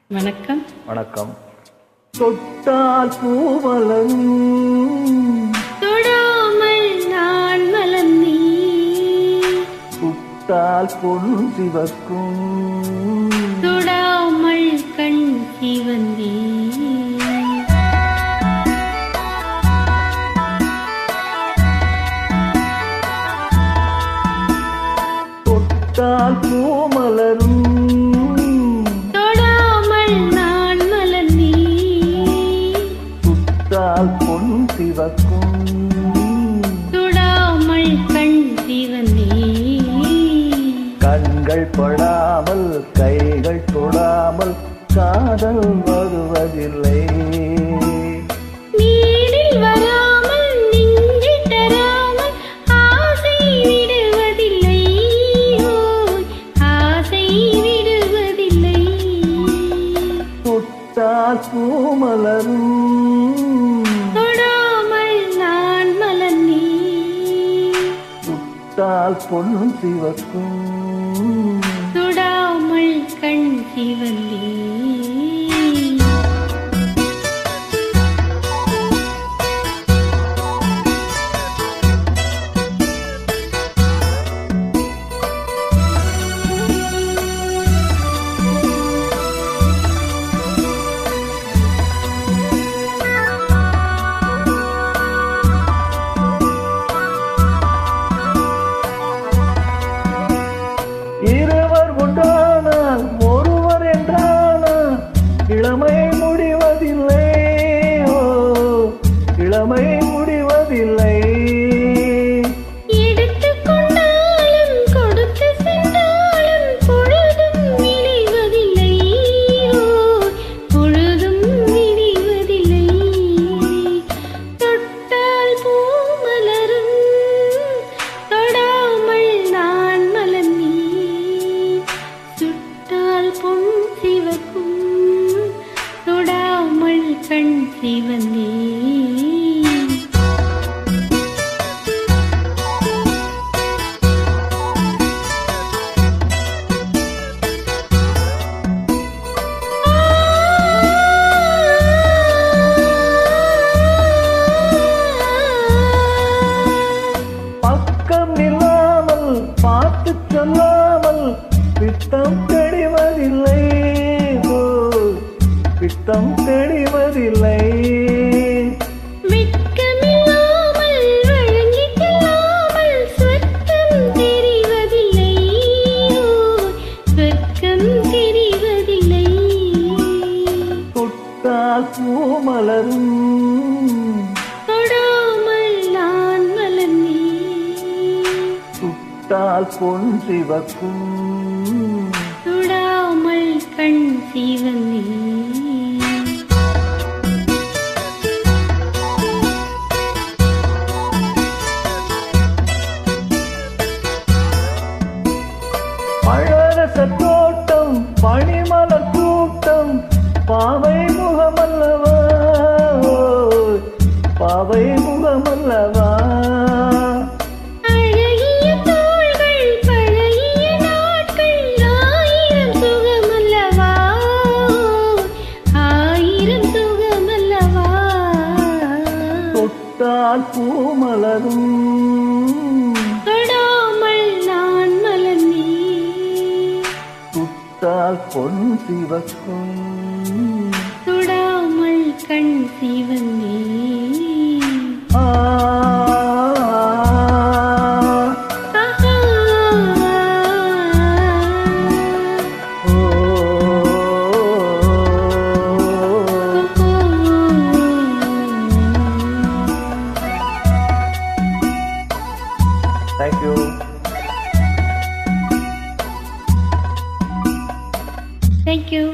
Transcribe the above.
வணக்கம். வணக்கம். தொட்டால் பூமலரும், தொடாமல் நான் மலர்ந்தே, சுட்டால் பொன் சிவக்கும், தொடாமல் கண் சிவந்தே, தொட்டால் பூமலரும், பொன் சிவக்கும், தொடாமல் கண் சிவந்தே, கண்கள் படாமல் கைகள் தொடாமல் காதல் வருவதில்லை, நீரில் வராமல் நெஞ்சில் தராமல் ஆசை விடுவதில்லை, ஆசை விடுவதில்லை. தொட்டால் பூமலரும், பொன் சிவக்கும், தொடாமல் கண் சிவந்தே. இருவர் ஒன்றானால் ஒருவர் என்றானால் இளமை முடிவதில்லை, இளமை முடிவதில்லை. எடுத்துக்கொண்டாலும் கொடுத்து சென்றாலும் பொழுதும் விளைவதில்லை, பொழுதும் விளைவதில்லை. தொட்டால் பூமலரும், தொடாமல் நான் சுட்டால் பொன் சிவக்கும், தொடாமல் கண் சிவந்தே. பக்கம் இல்லாமல் பார்த்து சொல்லாமல் பித்தம் தெளிவதில்லை, பித்தம் தெளிவதில்லை. வெட்கமில்லாமல் வழங்கிக் கொள்ளாமல் சொர்க்கம் தெரிவதில்லை, சொர்க்கம் தெரிவதில்லை. தொட்டால் பூமலரும், தொடாமல் நான் மலர்ந்தே, சுட்டால் பொன் சிவக்கும், தொடாமல் கண் சிவந்தே. பழரச தோட்டம் பனிமலர் கூட்டம் பாவை முகமல்லவா, பாவை முகமல்லவா. அழகிய தோள்கள் பழகிய நாட்கள் ஆயிரம் சுகமல்லவா, ஆயிரம் சுகமல்லவா. தொட்டால் பூமலரும், தொடாமல் நான் மலர்ந்தே, சுட்டால் பொன் சிவக்கும், தொடாமல் கண் சிவந்தே. Thank you. Thank you.